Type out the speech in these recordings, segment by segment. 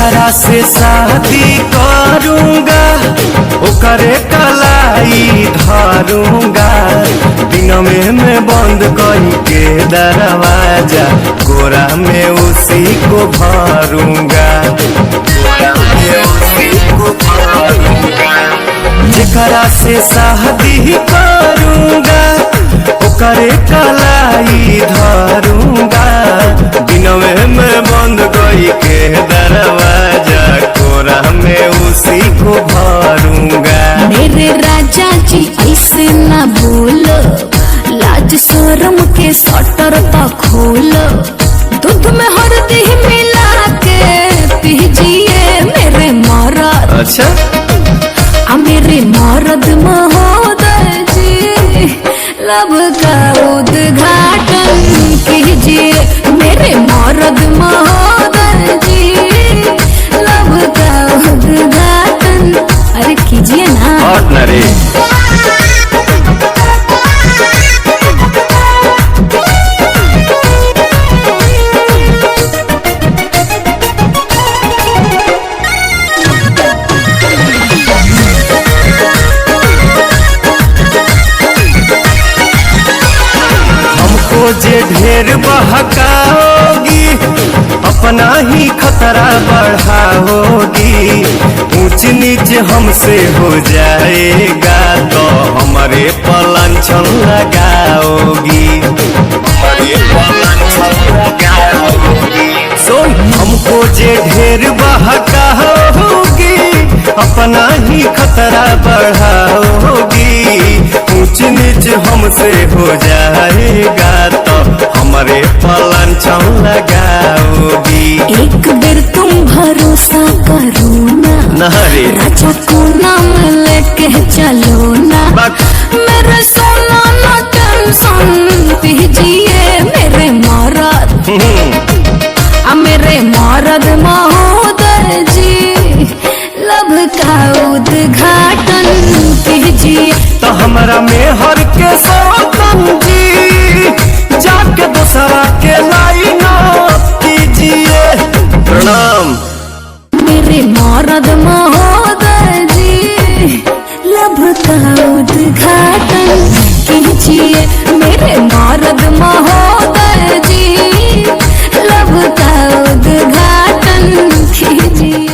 जेकरा से शादी करूंगा ओकरे कलाई धरूंगा, दिन में बंद करके दरवाजा कोरा में उसी को भरूंगा, कोरा में उसी को भरूंगा। जेकरा से शादी करूंगा ओकरे कलाई धरूंगा, दिन में बंद करके दरवाजा कोरा में उसी को भरूंगा। मेरे राजा जी ऐसे न बोलो, लाज शर्म के शटर तो खोलो, दूध में हल्दी मिला के पीजिए मेरे मरद। अच्छा मेरे मरद महोदय जी, लब का उद्घाटन कीजिए मेरे मरद महोदय जी, लब का उद्घाटन अरे कीजिए ना। रे जे ढेर बहकाओगी अपना ही खतरा बढ़ाओगी, ऊंच नीच हमसे हो जाएगा तो हमारे पलांछन लगाओगी, हमारे पलांछन लगाओगी। सुन हमको जे ढेर बहकाओगी अपना ही खतरा बढ़ाओगी, ऊंच नीच हमसे हो जाएगा तो हमारे पलांछन लगाओगी। एक बेर तुम भरोसा करो ना, राजा को नाम लेके चलो ना, मेरे सोना ना टेंशन पीजिए मेरे मरद। मेरे मरद महोदय जी, लब का उद्घाटन कीजिए। तो हमारा मेहर के सौतन जी जाके दूसरा के लाइन कीजिए। प्रणाम मेरे मरद महोदय जी, लब का उद्घाटन कीजिए मेरे मरद महोदय जी, लब का उद्घाटन कीजिए।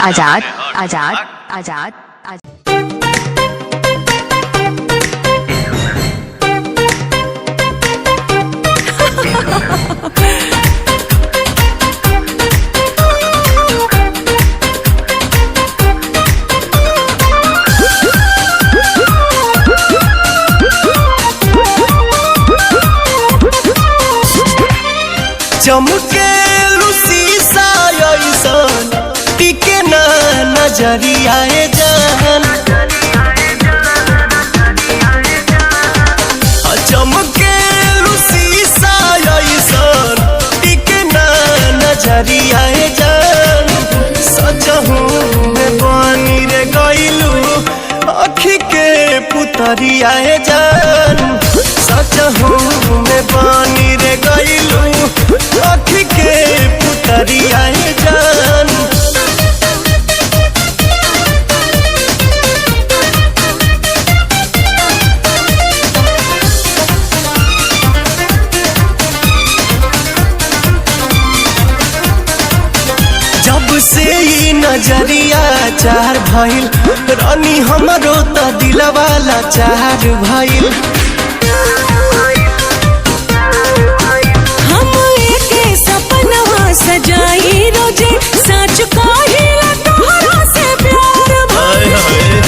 आजाद आजाद आजाद चमके शीशा ऐसन टिके ना नजरिया जान। चमके शीशा ऐसन टिके ना नजरिया जान। सजहू में बनी रे गइलू अखी के पुतरिया जान। सजहू में बनी रे गइलू अखी के पुतरिया जान। जब से ई नजरिया चार भइल रानी हमरो त दिलवा लाचार भइल। सजाई रोजे सच कहिला तोहरा से प्यार भइल।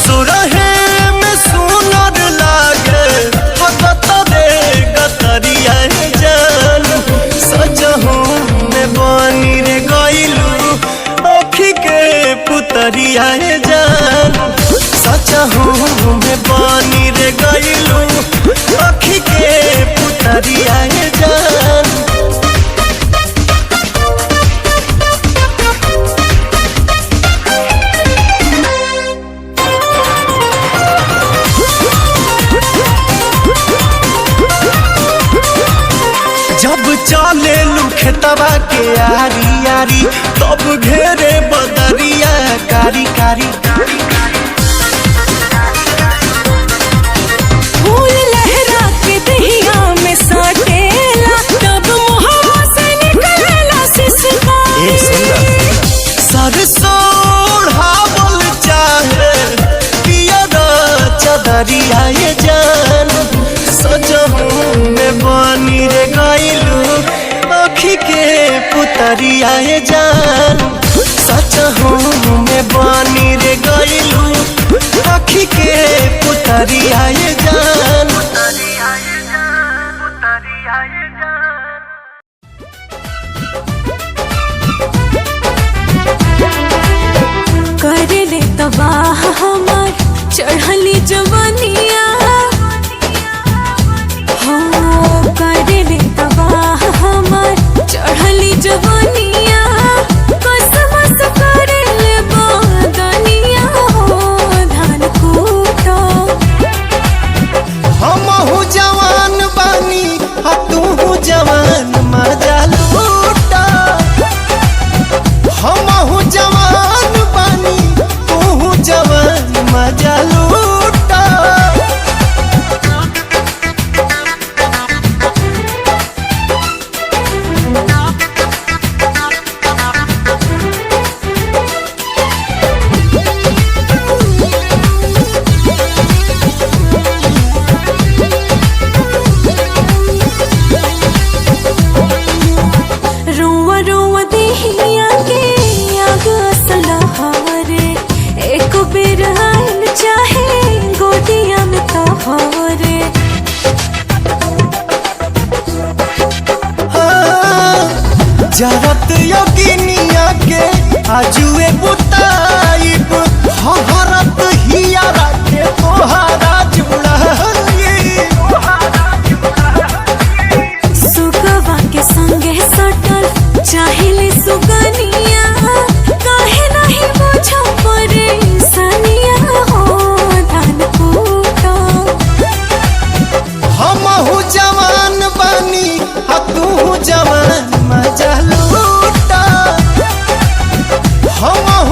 सुरहे में सुनर लागे भगत दे गतरिया जान। सजहू में बनी रे गइलू अखी के पुतरिया जान। सजहू में बनी रे गइलू अखी के पुतरिया जान। जब चले खेतवा के आरी आरी तब घेरे बदरिया कारी कारी। फूल लहरा के दहिया में सटेला तब मुहवा से निकलेला सिसकारी। सरसों ओढ़ावल चाहे पियर चदरिया जान। सजहू में बनी रे गइलू अखी के पुतरिया जान। सजहू में बनी रे गइलू अखी के पुतरिया जान। कर ले तबाह हमार चढ़ली जवानिया। कर ले तबाह हमार चढ़ली जवानिया। कसमस कर ले बदनिया धान कूटो। हमहू जवान बानी तू जवान मजा लूटा। हमहू जवान बानी तू जवान मजा लूटा। रुआ रुआ देहिया के आग असलहरे एक बेर आइल चाहे गोदिया में तोहरे। जरत योगिनिया के आजुए बुताइब हरत हियारा के तोहारा जुड़ाई। सुगवा के संगे सटल चाहिले सुगनिया। काहे नहीं बुझो परे सनिया हो धान कूटो। हमहू जवान बानी तू जवान मजा लूटा। हमहू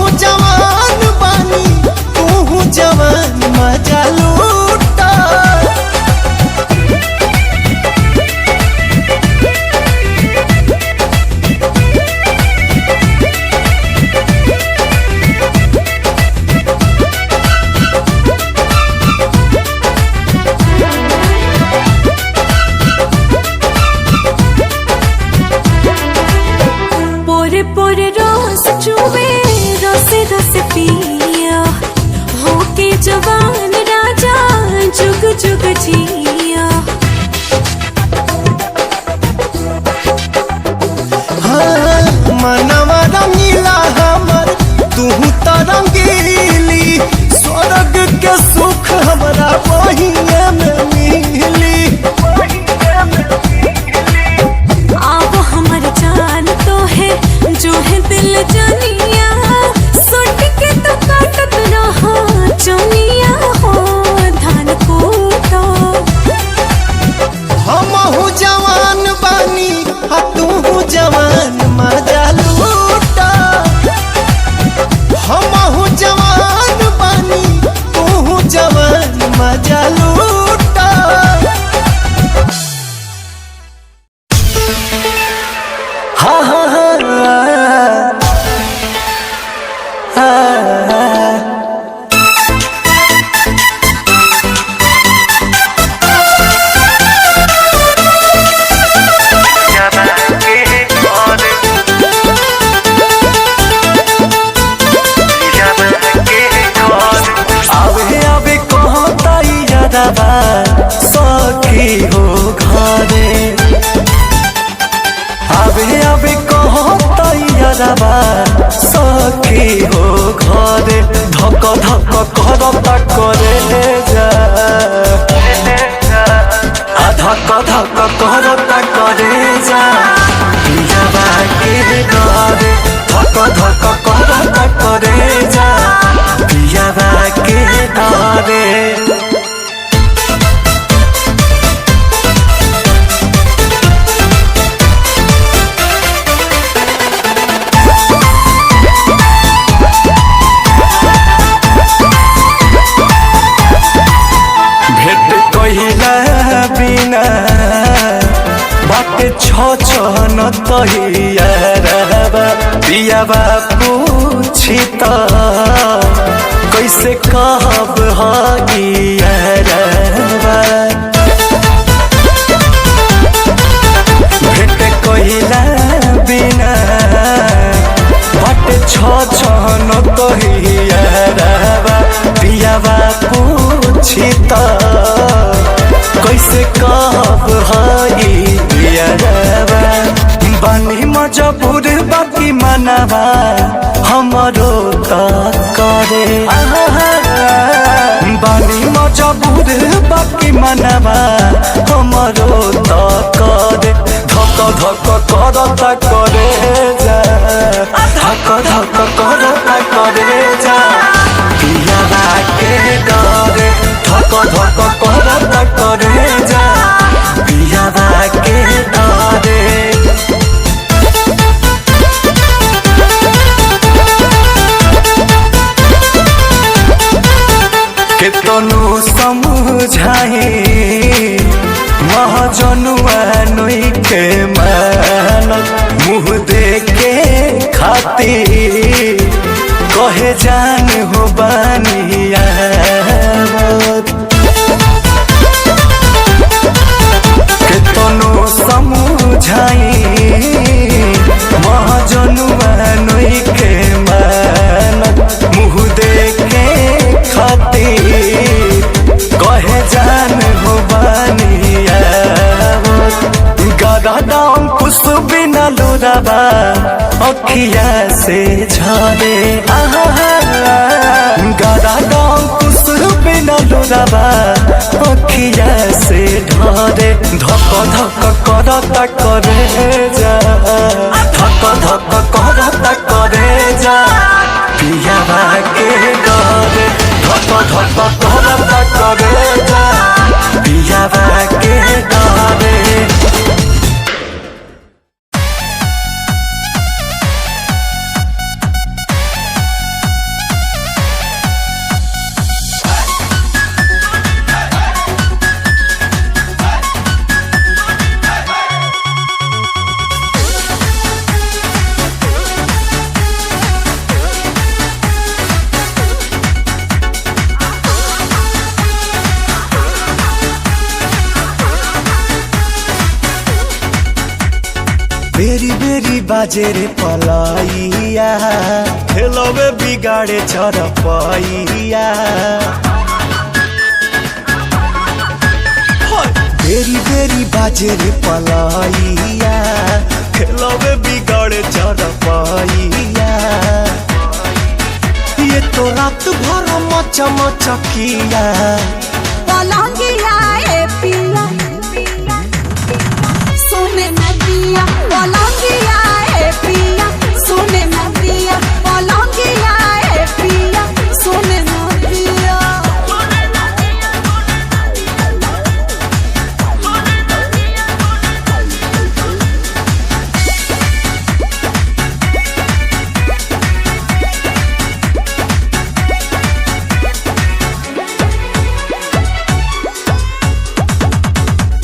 जिया। हाँ, मनवा रंगीला हमर तू तो रंगीली, स्वर्ग के सुख हमरा वहीए में मिली। आप हमर जान तो है जो है दिल जानिया, सुट के तो काटत रहा चुनिया हो धान कूटो। हमहू जवान बानी आ तू जवान मजा लूटा। हमहू जवान बानी तू जवान मजा लूटा। हा हा सखी हो घरे आवे कहो तैयारबा सखी हो घरे धक धक करता करे जा धक धक करता करे जा पियाबा के घरे धक धक करता करे जा पियाबा के घरे। न पियाबा पूछी त कैसे कहब भेट कहिला बिना बाटे न पियाबा पूछी त कैसे कहब बानी मजबूर बाकी मनवा हमरो त करे। बानी मजबूर बाकी मनवा हमरो त करे धक धक करता करे जा धक धक करता करे जा पियाबा के डरे धक धक करता करे जा पियाबा के डरे। केतनो समझाए महाजनुआ नई के मानत मुँह देखे खातिर कहे जान हो बानिया। केतनो समझाए महाजनुआ नई के मानत मुँह देखे खातिर कहे जान हो बानिया। गदा दाम कुछ बिना लोराबा अखिया से झरे गदा दाम कुछ बिना लोराबा अखिया से ढरे धक धक करता करे जा धक धक करता करे जा पियाबा के डरे धक धक करता करे जा पियाबा के डरे। बेरी बेरी बाजे रे पलाइया खेलवे बिगाड़े चरपैया बेरी बेरी बाजे रे पलाइया खेलवे बिगड़ चरपाइया ये तो रात भर मचा मचकिया पलंगिया ए पिया सोने नदिया पलंगिया ए पिया सोने नदिया पलंगिया ए पिया सोने नदिया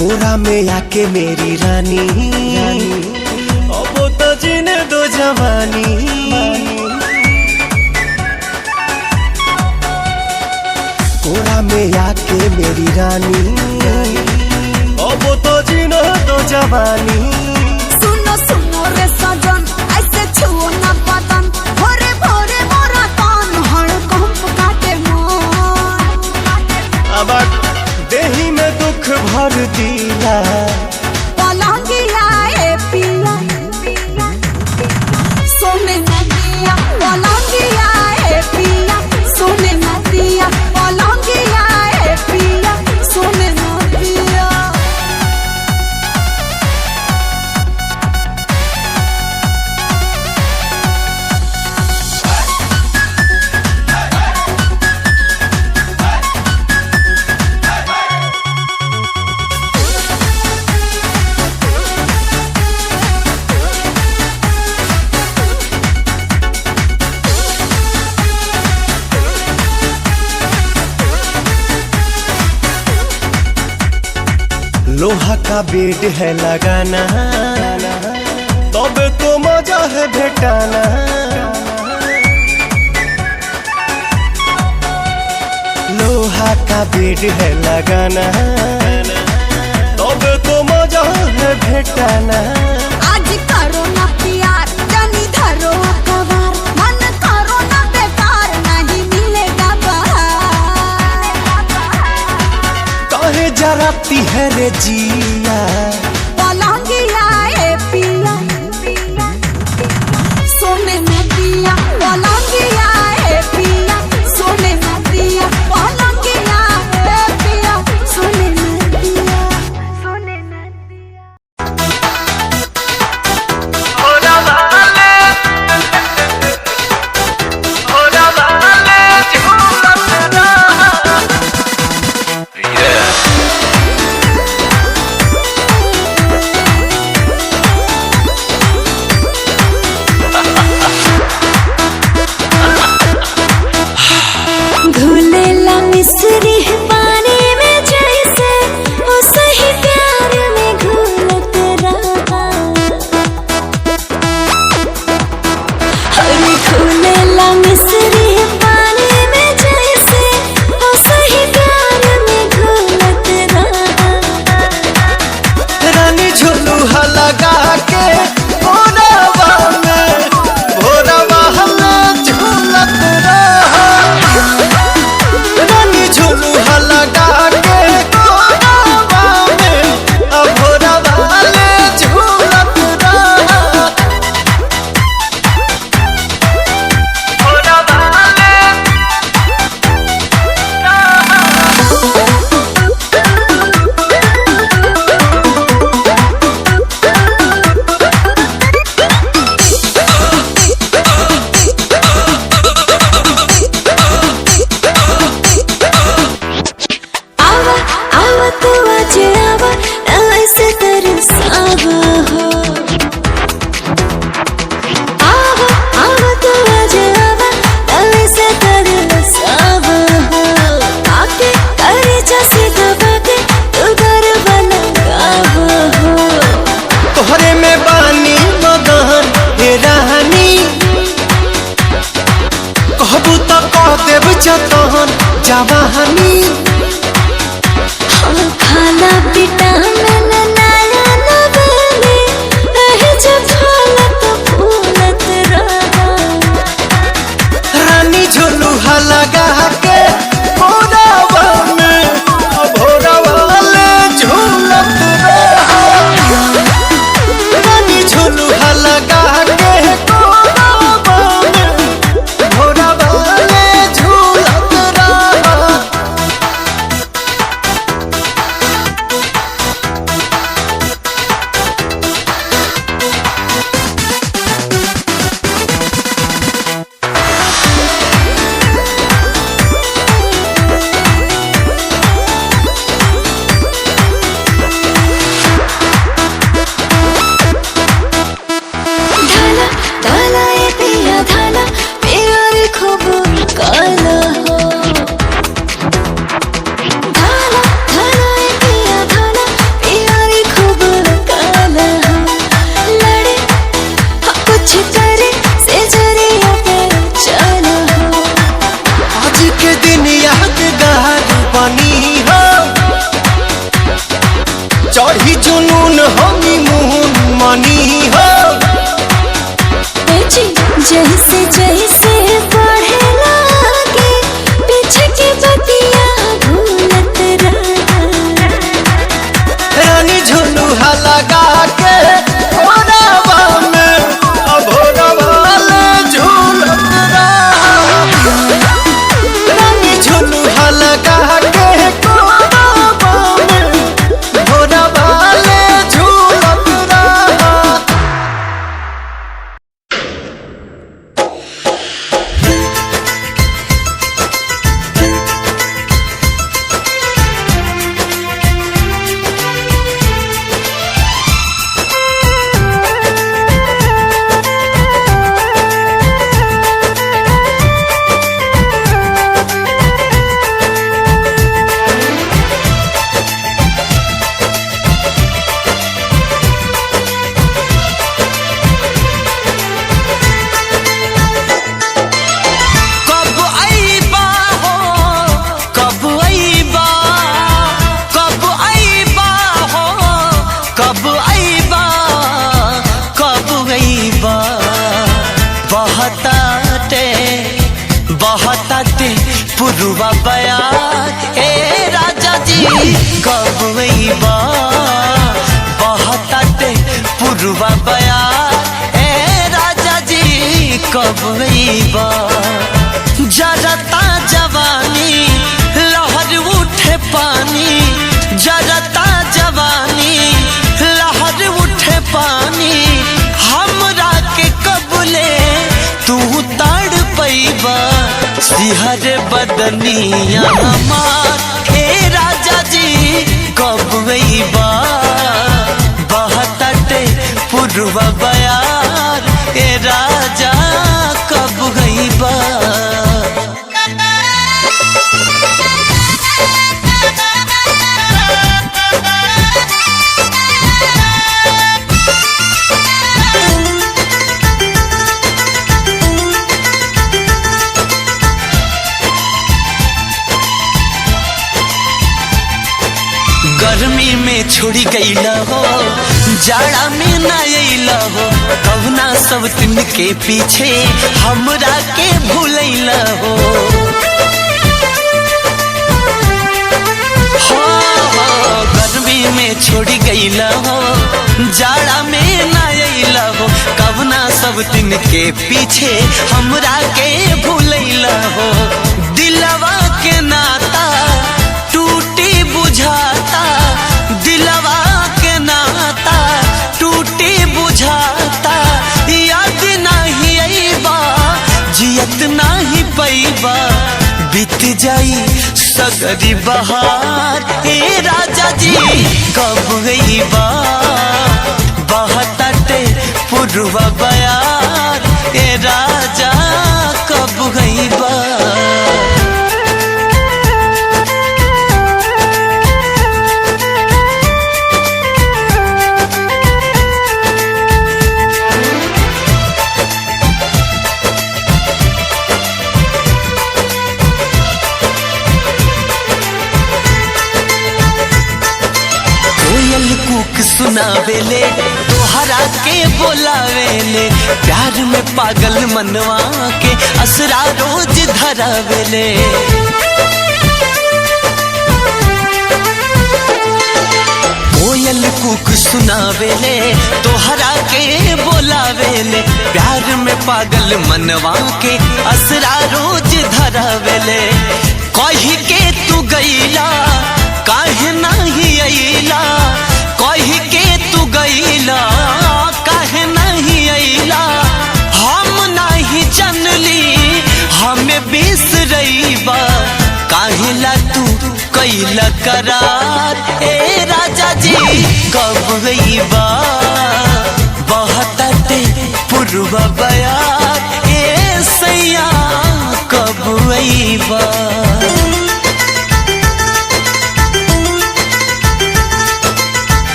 कोरा में आके मेरी रानी अब तो जीने दो जवानी कोरा में आके मेरी रानी अब तो जीने दो जवानी सुनो सुनो रे सजन ऐसे छुओ ना बदन भोरे भोरे मोरा कान हड़कंप काटे मन अब देही में दुख भर दिया पलंगिया ए पिया सोने नदिया पलंगिया ए पिया सोने नदिया पलंगिया ए पिया सोने नदिया लोहा का बेड है लगाना तब तो मजा है भेटाना लोहा का बेड है लगाना तब तो मजा है भेटाना आज करो ना प्यार जानी धरो अखबार मन करो ना बेकार नहीं मिलेगा बाहर काहे जराती है रे जिया पलंगिया ए पिया सोने नदिया पलंगिया ए पिया सोने नदिया पलंगिया ए पिया सोने नदिया सोने नदिया घुलेला मिस्री है पानी में जैसे वो सही प्यार में घुलत रहा हरी घुलेला मिस्री है पानी में जैसे वो सही प्यार में घुलत रहा रानी झुलुहा लगा के भोरवा हमें झूलत रहा रानी झुलुहा लगा के भोरवा में भोरवा ले झूलत रहा आवा आवा तू आज आवा ऐसे तरसावा हो आवा आवा तू आज आवा ऐसे तरसावा हो आके करे जैसे दबा के तू गरबा लगावा हो तोहरे में बानी मगन हे रानी कहबू तो कह देव जतन जवानी खाना विटामिन चढ़ी जुनून हनीमून मनी हो। जैसे जैसे बढ़े लागे पीछे की बतिया भूलत रहा। रानी झुलुहा लगा के भोरवा में भोरवा ले झूलत रहा। रानी झुलुहा लगा के भोरवा में भोरवा ले झूलत रहा। कब आईबा हो कब आईबा कब आईबा हो कब आईबा कब आईबा बहताते पुरुवा बया ए राजा जी कब आईबा बहताते पुरुवा बया ए राजा जी कब आईबा जरता जवानी लहर उठे पानी जरता जवानी लहर उठे पानी हमरा के कबले तू ताड़ पैबा सिहर बदनिया हमार हे राजा जी कब आईबा बहताते पुरवा बयार ए राजा कब आईबा। गर्मी में छोड़ी गईला हो जाड़ा में न अइला हो कवना सब दिन के पीछे हमरा के भूलैला हो। गर्मी में छोड़ी गईला हो जाड़ा में न अइला हो कवना सब दिन के पीछे हमरा के भूलैला हो। दिलवा के नाता टूटी बुझाता दिलवा के नाता टूटी बुझाता याद नहीं आईबा जियत नहीं पैबा बीत जाई सगरी बहार ए राजा जी कब आईबा बहताते पुरवा बयार ए राजा कब आईबा। कोयल कूक सुनावेले तोहरा के बोलावेले प्यार में पागल मनवा के असरा रोज धरावेले। कोयल कूक सुनावेले तोहरा के बोलावेले प्यार में पागल मनवा के असरा रोज धरावेले। कही के तू गईला काहे नहीं अइला कही के तू गईला काहे नहीं अइला हम नहीं जानली हमें बिसरइबा काहे ला तू कैला करार ए राजा जी कब आईबा बहताते पुरवा बयार ए सैया कब आईबा।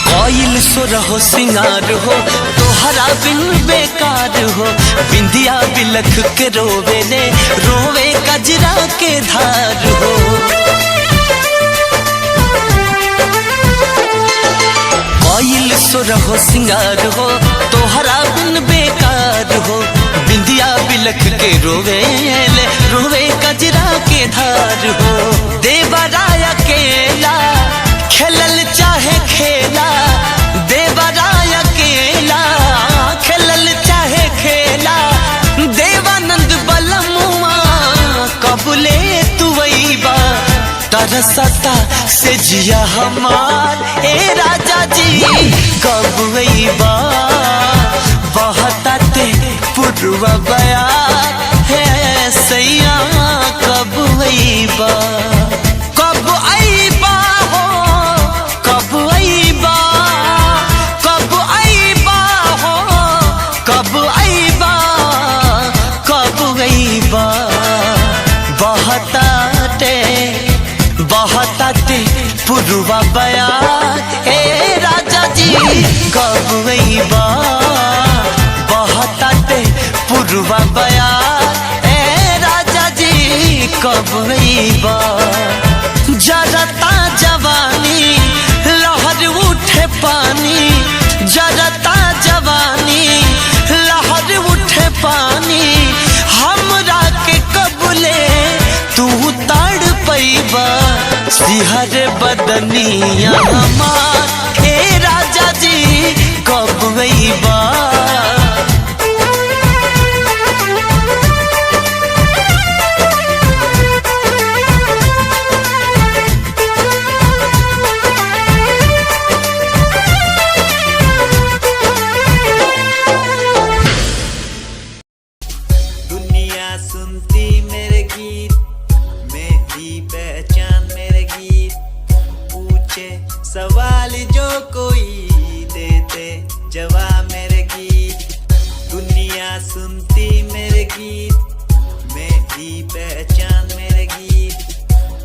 कोयल सुरहो सिंगार हो तोहरा बिन बेकार हो बिंदिया बिलख के रोवे ले रोवे कजरा के धार रहो सिंगार हो तोहरा बिन बेकार हो, बिंदिया बिलख के रोवे ले रोवे कजरा के धार हो। देवराय अकेला खेलल चाहे खेला, देवराय अकेला खेलल चाहे खेला, देवानंद बलमुआ कबले तू वहीबा, तरसता से जिया हमार ए राजा जी कब वहीबा, बहताते पुरवा बया है सैया कब वहीबा, कब आईबा हो कब आईबा, कब आईबा हो कब आईबा, कब आईबा, बहताते पुरवा बया ए राजा जी कब आईबा, बहताते पुरवा बया ए राजा जी कब आईबा। जरता जवानी लहर उठे पानी, जरता जवानी लहर उठे पानी, हमरा के कबले तू ताड़ पैबा, सिहर बदनिया हमार ए राजा जी कब आईबा। दुनिया सुनती मेरे गीत, मेरी पहचान मेरे गीत, पूछे सवाल जो कोई देते जवाब मेरे गीत। दुनिया सुनती मेरे गीत, मेरी पहचान मेरे गीत,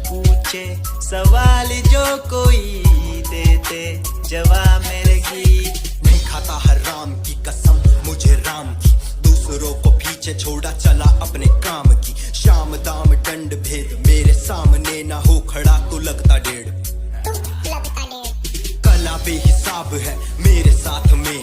पूछे सवाल जो कोई देते जवाब मेरे गीत। नहीं खाता हराम की कसम मुझे राम की, दूसरों को पीछे छोड़ा चला अपने काम की, शाम दाम दंड भेद मेरे सामने ना हो खड़ा तो लगता डेढ़, कला बेहिसाब है मेरे साथ में,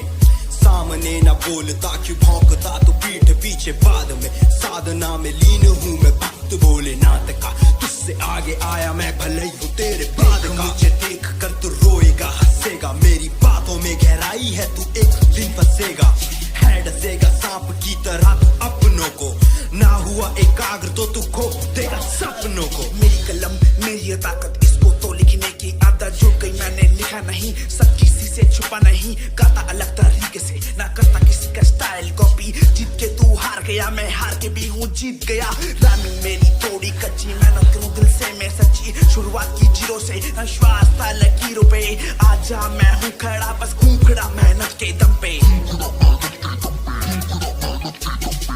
सामने ना बोलता क्यों भौंकता तो पीठ पीछे बाद में, साधना में लीन हूँ मैं भक्त भोलेनाथ का, तुझसे आगे आया मैं भले ही हूँ तेरे बाद का। मुझे देख कर तू रोएगा हंसेगा, मेरी बातों में गहराई है तू एक दिन फंसेगा, है डसेगा सांप की तरह तू अपनों को, ना हुआ एकाग्र तो तू खो देगा सपनों को। मेरी कलम मेरी ताकत, इसको तो लिखने की आदत जुड़ गई, मैंने लिखा नहीं सब किसी से छुपा नहीं, गाता अलग तरीके से ना करता किसी का स्टाइल कॉपी, जीत के तू हार गया मैं हार के भी हूँ जीत गया, रामी मेरी थोड़ी कच्ची मेहनत करूँ दिल से मैं सच्ची, शुरुआत की जीरो से विश्वास था लकीरों पे, आजा मैं हूँ खड़ा बस हूँ खड़ा मेहनत के दम पे।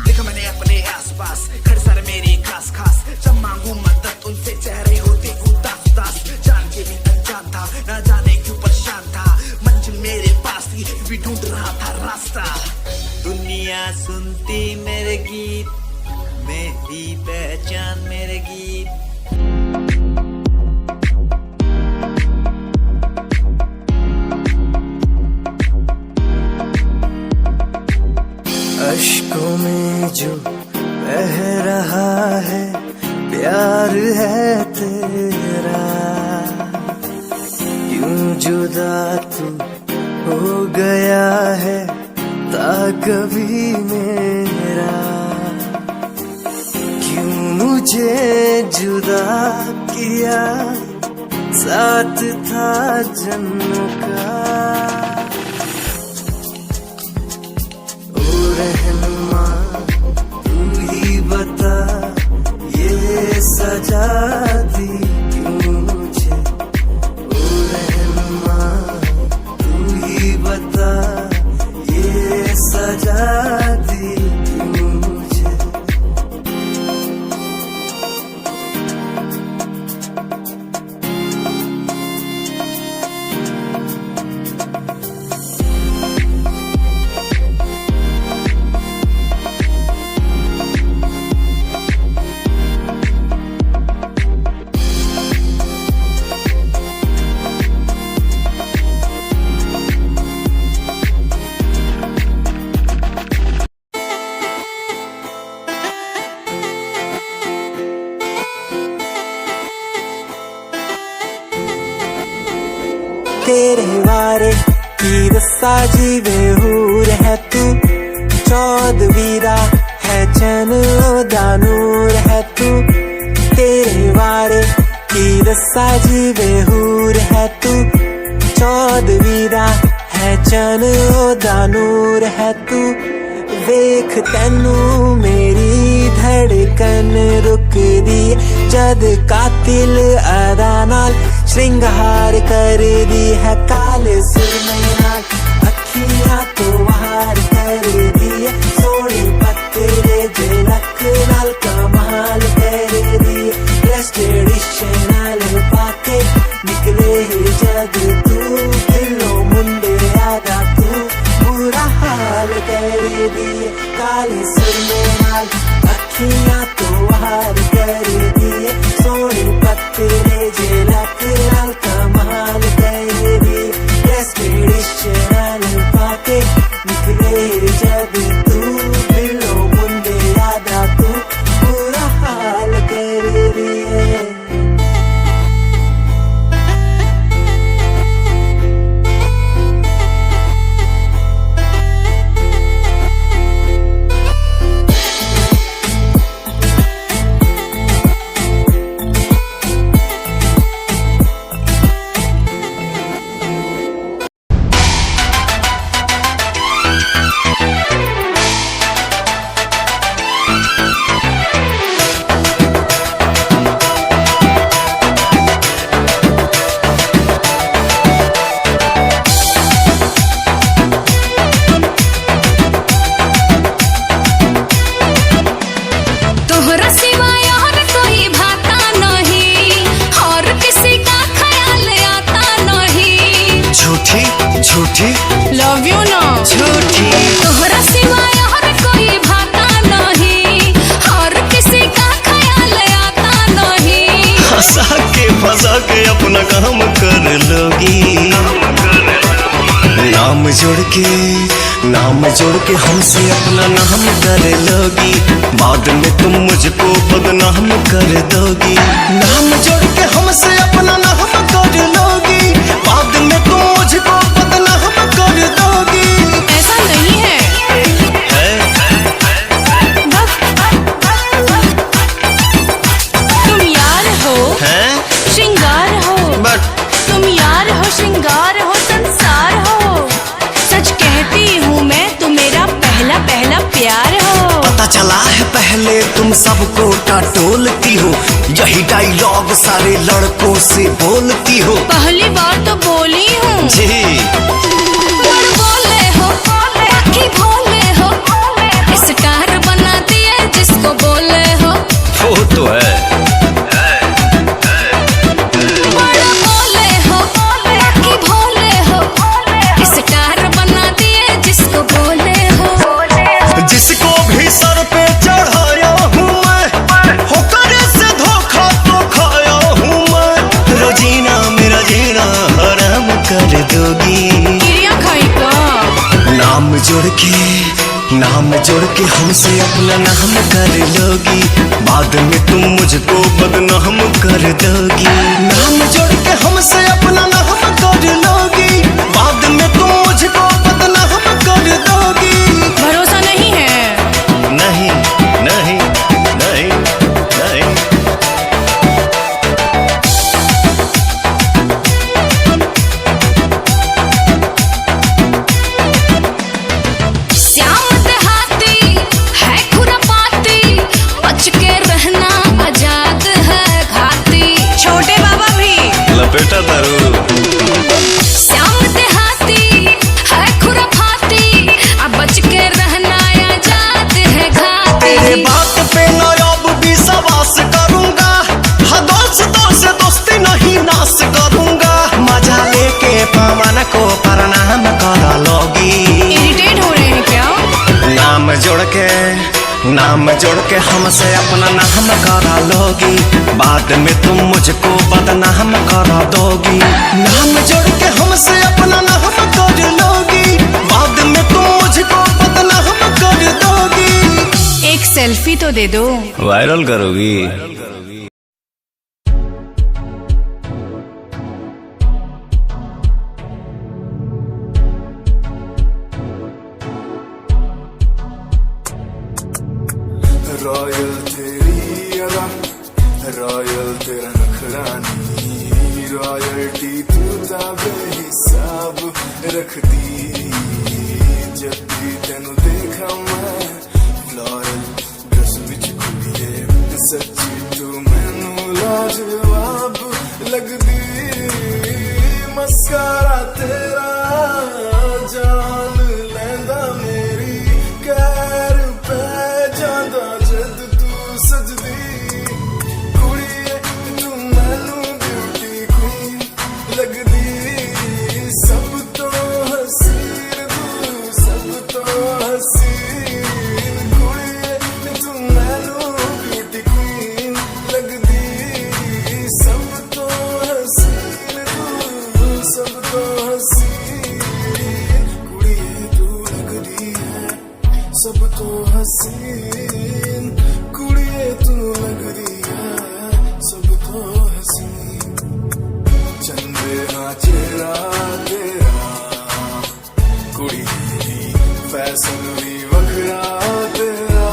देखा मैंने अपने आसपास खड़े सारे मेरे खास खास, जब मांगू मदद उनसे चेहरे होते उदास उदास, जान के भी अनजान था ना जाने क्यों परेशान था, मंजिल मेरे पास थी भी ढूंढ रहा था रास्ता। दुनिया सुनती मेरे गीत, मेरी पहचान मेरे गीत। अश्कों में जो बह रहा है प्यार है तेरा, क्यों जुदा तू हो गया है ता कभी मेरा, क्यों मुझे जुदा किया साथ था जन्मों का, रहनुमा तू ही बता ये सजा दी क्यों मुझे, ओ रहनुमा तू ही बता ये सजा दी क्यों मुझे। तेरे बारे की दस्सा जी बेहूर है तू, चौदवीरा है चैन दा नूर है तू, तेरे बारे की दस्सा जी बेहूर है तू, चौदवीरा है चैन दा नूर है तू, वेख तैनू मेरी धड़कन रुकदी जद कातिल अदा नाल श्रृंगार कर दी है, काले सुरमे नाल अखियां तो वार कर दी है, सोनी पत्तरे झलक नाल कमाल कर दी है, ड्रेस ट्रेडिशनल पाके निकले जद तू, दिलों मुंडे आदा तू बुरा हाल कर दी है, काले सुरमे नाल अखियां तो वार कर दी है, सोनी पत्तरे झलक नाल कमाल कर दी है, ड्रेस ट्रेडिशनल पाके निकले जब तू, दिलों मुंडे आदा तू बुरा हाल कर दी है। तोहरा सिवाय और कोई भाता नहीं, और किसी का ख्याल आता नहीं, झूठी झूठी लव यू ना झूठी, तोहरा सिवाय और कोई भाता नहीं, और किसी का ख्याल आता नहीं, फंसा के अपना काम कर लोगी, नाम जोड़ के हमसे अपना नाम कर लोगी, बाद में तुम मुझको बदनाम कर दोगी, नाम जोड़ के हमसे अपना नाम कर लोगी, बाद में तुम मुझको बदनाम कर दोगी। ऐसा नहीं है, तुम यार हो श्रृंगार हो, तुम यार हो श्रृंगार हो संसार हो, सच कहती हूँ मैं तुम मेरा पहला पहला प्यार हो। पता चला है पहले तुम सबको टटोलती हो, यही डायलॉग सारे लड़कों से बोलती हो। पहली बार तो बोली हूँ जी, बड़ बोले हो बाकी भोले हो, स्टार बना दिए जिसको बोले हो, वो तो है। बड़ बोले हो बाकी भोले हो, स्टार बना दिए जिसको बोले हो, जिसको भी सर पे चढ़ाया हूँ मैं, होकर से धोखा तो खाया हूँ मैं, रोजीना मेरा जीना हराम कर दोगी, गिरिया खाई का नाम जोड़ के हमसे अपना नाम कर लोगी, बाद में तुम मुझको बदनाम कर दोगी, नाम जोड़ के हमसे अपना नाम कर लोगी, बाद में तुम मुझको बदनाम कर दोगी। भरोसा नहीं है, नहीं नहीं नहीं नहीं, श्याम देहाती है खुरापाती, बच के रहना आजाद है घाती, छोटे बाबा भी लपेटा दारू। श्याम देहाती है खुरापाती, अब बच के रहना आजाद है घाती, तेरे बात पे नायाब भी सवास करूंगा, दोस्तों से दोस्ती नहीं नाश करूंगा, मजा लेके पवन को प्रणाम कर लोगी, इरिटेट हो रहे हैं क्या? नाम जोड़ के हमसे अपना नाम करा लोगी, बाद में तुम मुझको बदनाम करा दोगी, नाम जोड़ के हमसे अपना नाम कर लोगी, बाद में तुम मुझको बदनाम कर दोगी। एक सेल्फी तो दे दो, वायरल करोगी। रॉयल तेरा नखरानी रॉयल्टी तू बेहिसाब रखदी जब भी तेनू देखा मैं फ्लोरल ड्रेस विच कुड़िए सच्ची तू मैनू लाजवाब लगदी मस्कारा तेरा जान लैंदा मेरी कैर पे जांदा जद तू सजदी कुड़िए तू मैनू ब्यूटी क्वीन लगदी सब तो हसीन तू सब तो हसीन कुड़िए तू मैनू ब्यूटी क्वीन लगदी सब तो हसीन तू सब तो हसीन कुड़िए तू लगदी है सब तो हसीन कुड़िए तू लगदी है सब तो हसीन चंदे हाँ चेहरा तेरा कुड़ी फैशन भी वखरा तेरा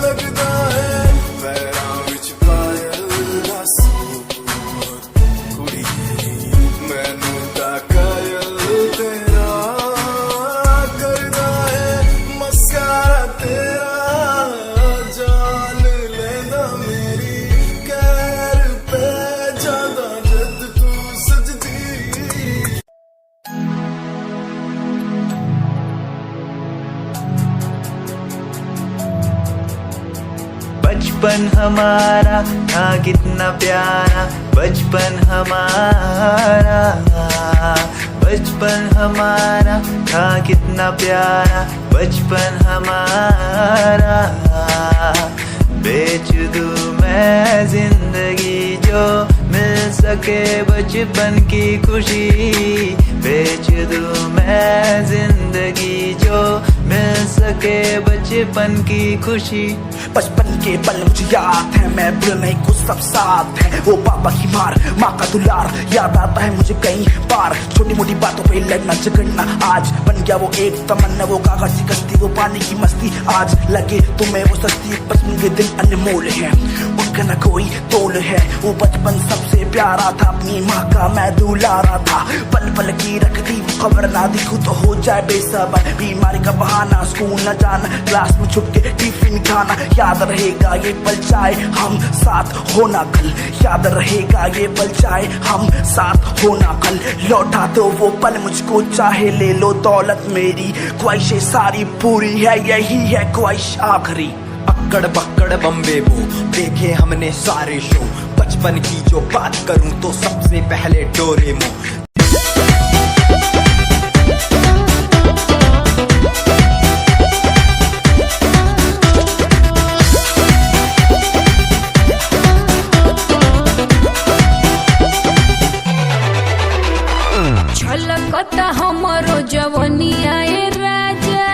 लगदा है पैरां विच पायल दा सूट कुड़ी मैनू तां कायल तेरा करदा है मस्कारा तेरा जान लैंदा मेरी कैर पे जांदा जद तू सजदी बचपन हमारा था कितना प्यारा बचपन हमारा बचपन हमारा था कितना प्यारा बचपन हमारा बेच दूं मैं जिंदगी जो मिल सके बचपन की खुशी बेच दूं मैं जिंदगी जो मिल सके बचपन की खुशी बचपन के पल मुझे याद है मैं भूल नहीं कुछ सब साथ है वो पापा की मार माँ का दुलार याद आता है मुझे कई बार छोटी मोटी बातों पे लड़ना झगड़ना आज बन गया वो एक तमन्ना वो कागज की कश्ती वो पानी की मस्ती आज लगे तुम्हें वो सस्ती बचपन के दिन अनमोल है उनका न कोई तोल है वो बचपन सबसे प्यारा था अपनी माँ का मैं दुलारा था पल पल की रखती खबर ना दी खुद हो जाए बेसबर बीमारी का बहाना स्कूल न जाना क्लास में छुप के टिफिन खाना याद रहेगा ये पल चाहे हम साथ होना कल याद रहेगा ये पल चाहे हम साथ होना कल लौटा दो वो पल मुझको चाहे ले लो दौलत मेरी ख्वाहिशें सारी पूरी है यही है ख्वाहिश आखिरी अक्कड़ बक्कड़ बम्बे वो देखे हमने सारे शो बचपन की जो बात करूं तो सबसे पहले डोरेमोन छलकता हमरो जवनिया ए राजा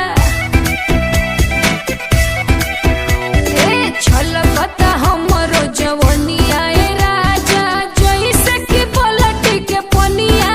छलकता हमरो जवनिया ए राजा जैसे कि पलटी के पनिया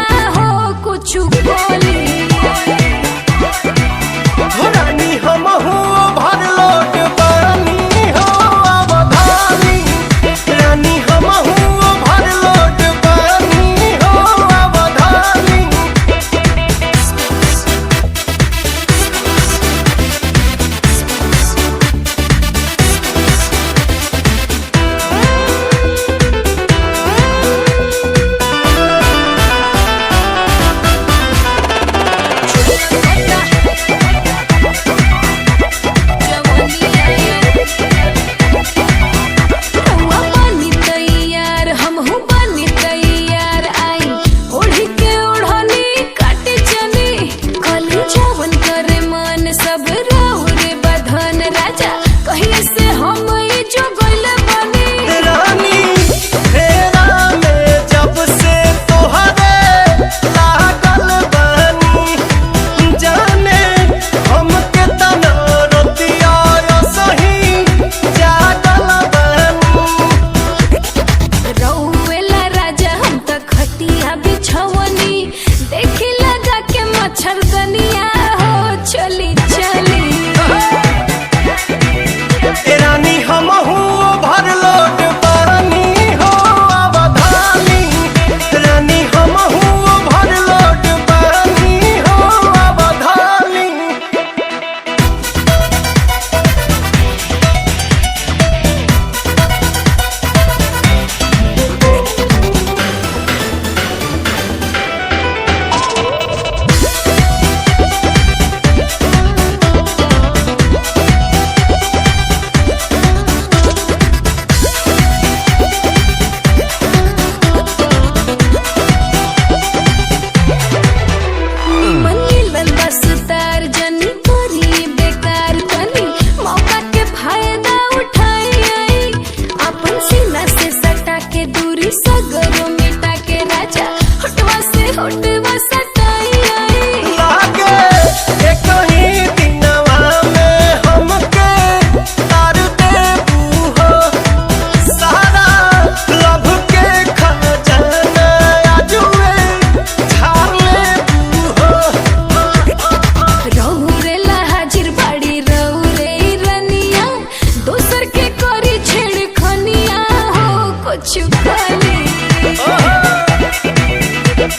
कुछ खाली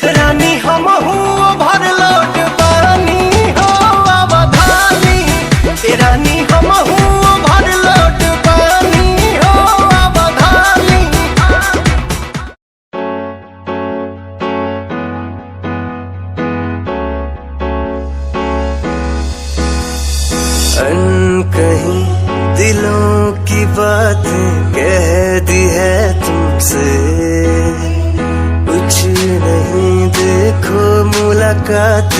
रानी हम हूँ भर लोट पानी हो अवधानी रानी हम हूँ भर लोट पानी हो अवधानी कहीं दिलों की बातें कह दी है तुमसे कुछ नहीं देखो मुलाकात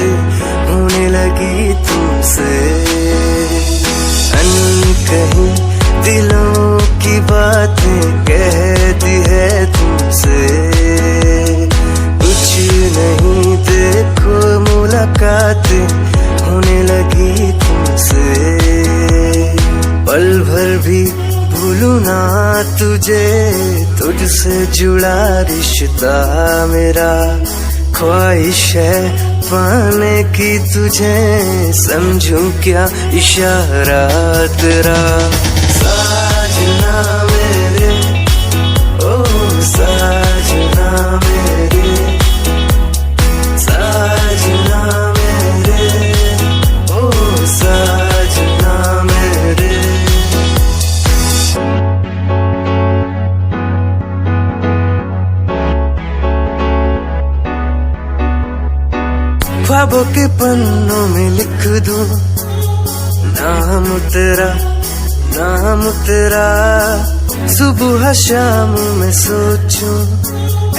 होने लगी तुमसे कहीं दिलों की बातें कह दी है तुमसे कुछ नहीं देखो मुलाकात होने लगी तुमसे पल भर भी भूलूं ना तुझे तुझसे जुड़ा रिश्ता मेरा ख्वाहिश है पाने की तुझे समझूं क्या इशारा तेरा साजना मेरे ओ साजना मेरे साजना मेरे ओ साजना मेरे ख्वाबों के पन्नों में लिख दूं नाम तेरा सुबह शाम में सोचूं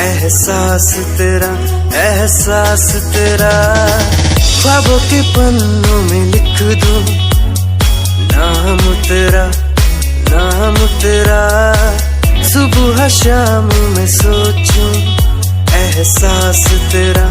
एहसास तेरा ख्वाबों के पन्नों में लिख दूं नाम तेरा सुबह शाम में सोचूं एहसास तेरा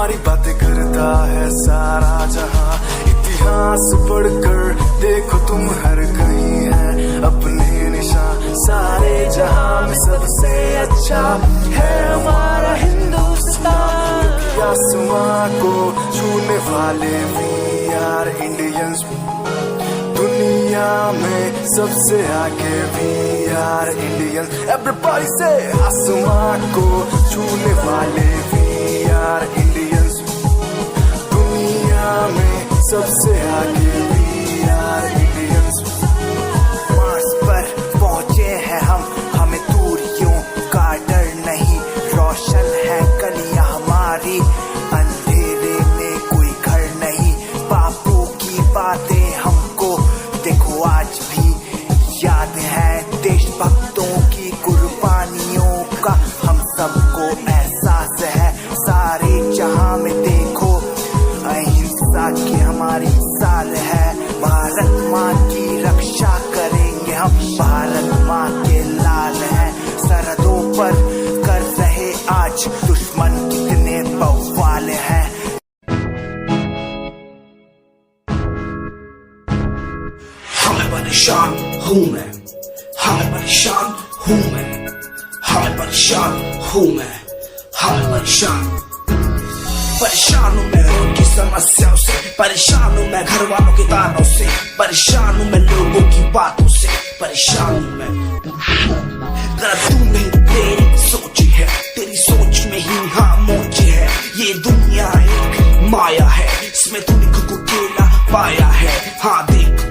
हमारी बातें करता है सारा जहां इतिहास पढ़कर देखो तुम हर कहीं है अपने निशान सारे जहां में सबसे अच्छा है हमारा हिंदुस्तान आसमां को छूने वाले वी आर इंडियंस दुनिया में सबसे आगे वी आर इंडियंस एवरीबॉडी से आसमां को छूने वाले वी आर इंडियंस दुनिया में सबसे आगे वी आर इंडियंस मार्स पर पहुंचे हैं हम हमें दूरियों का डर नहीं रोशन है गलियां हमारी अंधेरे में कोई घर नहीं बापू की बातें हमको देखो आज भी याद है देशभक्तों की कुर्बानियों का हम सबको एहसास है सारे जहां में देखो अहिंसा की हमारी साल है भारत माँ की रक्षा करेंगे हम भारत माँ के लाल हैं सरहदों पर कर रहे आज दुश्मन कितने बवाल हैं परेशान हूँ मैं परेशान हूँ मैं परेशान हूँ मैं परेशान हूँ मैं रोड की समस्याओं से परेशान हूँ मैं घर वालों के तानों से परेशान हूँ मैं लोगों की बातों से परेशान हूँ मैं गलत तू नहीं तेरी सोच है तेरी सोच में ही हाँ मोची है ये दुनिया एक माया है इसमें तूने खुद को अकेला पाया है हाँ देख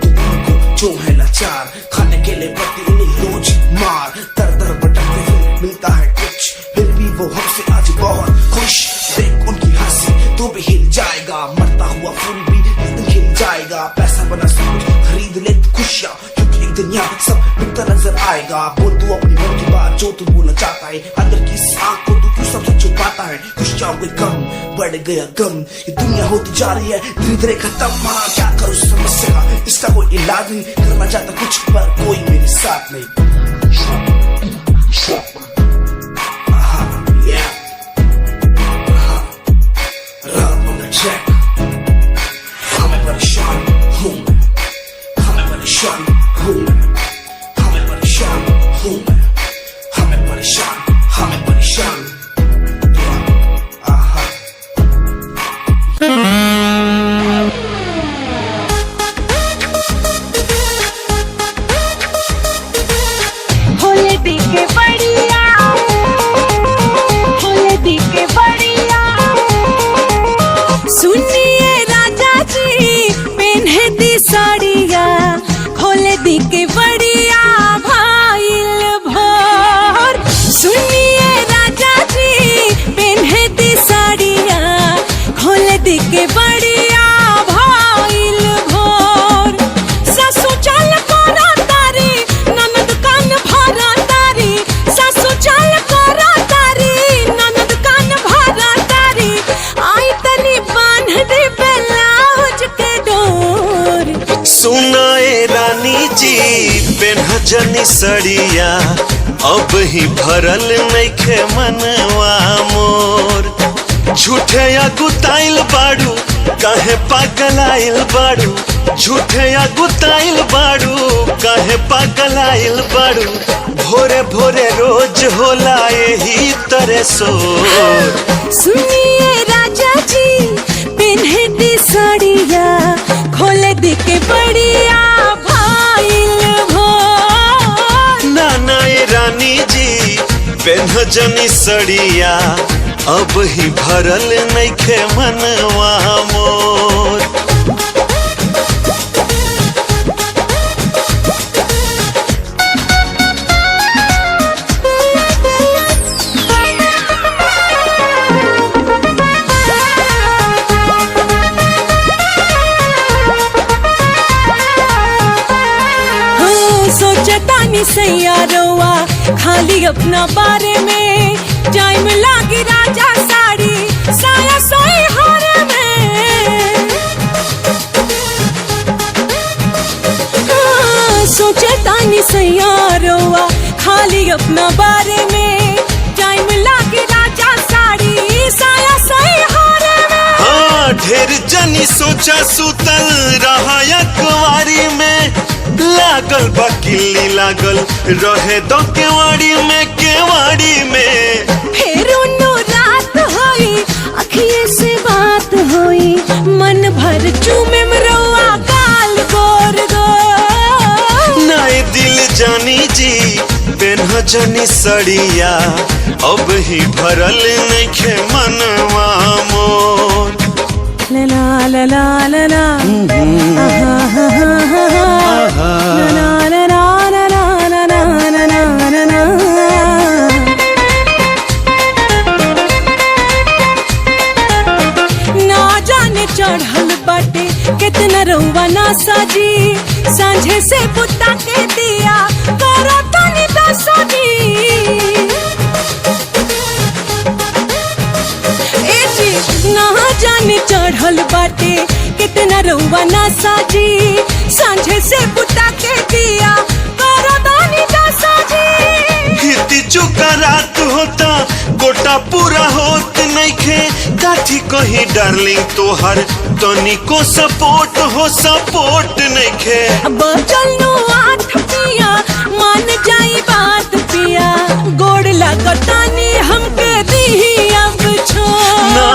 जो है लाचार खाने के लिए पड़ती उन्हें रोज मार दर दर भटकते हुए मिलता है कुछ फिर भी वो हमसे आज बहुत खुश देख उनकी हंसी तो भी हिल जाएगा मरता हुआ फूल भी एक दिन खिल जाएगा पैसा बना सब कुछ खरीद ले खुशियाँ क्योंकि एक दिन यहाँ सब बिकता नजर आएगा बोल तू अपनी मन की बात जो तू बोलना चाहता है अंदर की इस आँख को तू क्यों सबसे छुपाता है खुशियाँ हुए कम बढ़ गया गम ये दुनिया होती जा रही है धीरे धीरे खत्म हाँ क्या करूँ समस्या का इसका कोई इलाज नहीं करना चाहता कुछ पर कोई मेरे साथ me. Yeah. Rub on the check. हमें परेशान हूँ मैं, हमें परेशान हूँ मैं, हमें परेशान हूँ मैं, हमें परेशान yeah. आहा होले दिखे बढ़िया, होले दिखे बढ़िया। सुनिए राजा जी पेन्हे दी साड़िया, खोले दिखे बढ़िया भाईल भोर। सुनिए राजा जी पेन्हे दी साड़िया, खोले दिखे बढ़िया भाईल भोर। सासू चाल करा तारी, ननद कान भरा तारी, सासू चाल करा तारी, ननद कान भरा तारी। आई तनी बांध दे ब्लाउज के डोर। सुनाए रानी जी पेन्हजनी सड़िया, अब ही भरल नइखे मनवा मोर। झूठे अगुताइल बाड़ू, काहे पागलाइल बाड़ू, झूठे अगुताइल बाड़ू, काहे पागलाइल बाड़ू। भोरे भोरे रोज होला यही तरह सोर। सुनिए राजा जी पेन्हे दी साड़िया, खोले दी के बढ़िया भाईल भोर। नाना ये रानी जी पेन्हजनी सड़िया, अब ही भरल नइखे मनवा मोर। सोचतानी सैयारोवा खाली अपना बारे में, टाइम लागी राजा साड़ी साया सोई हारे में। सोचतानी सैयारोवा खाली अपना बारे में, टाइम लागी राजा साड़ी साया सोई हारे में। हाँ ढेर जनी सोचा सुतल रहा अखबारी में, लागल बकिली लागल रहे दो केवाड़ी में, केवाड़ी में। फिर उन्नो रात होई, अखिए से बात होई, मन भर चूमे मरोआ गाल गोर गोर। नाए दिल जानी जी पेन्हजनी सड़िया, अब ही भरल नइखे मनवा मोर। ला ला ला ला ला ला, आहा हा हा हा हा, ला ला ला ला ला ला ला ला ला ला ला। ना जाने चढ़ल बाटे कितना रउआ ना साजी, सांझे से बुता के दिया करो तनी दसनी। ना जाने चढ़ल बाटे कितना रउआ ना साजी, सांझे से बुता के दिया करो दानी दासाजी। हिती चुका रात होता गोटा पूरा होत नइखे, काठी कहीं डार्लिंग तोहर तनिको सपोर्ट हो सपोर्ट नइखे। बचल नो आठ पिया, मान जाई बात पिया, गोड़ लगतानी हमके दीही अब छोड़। ना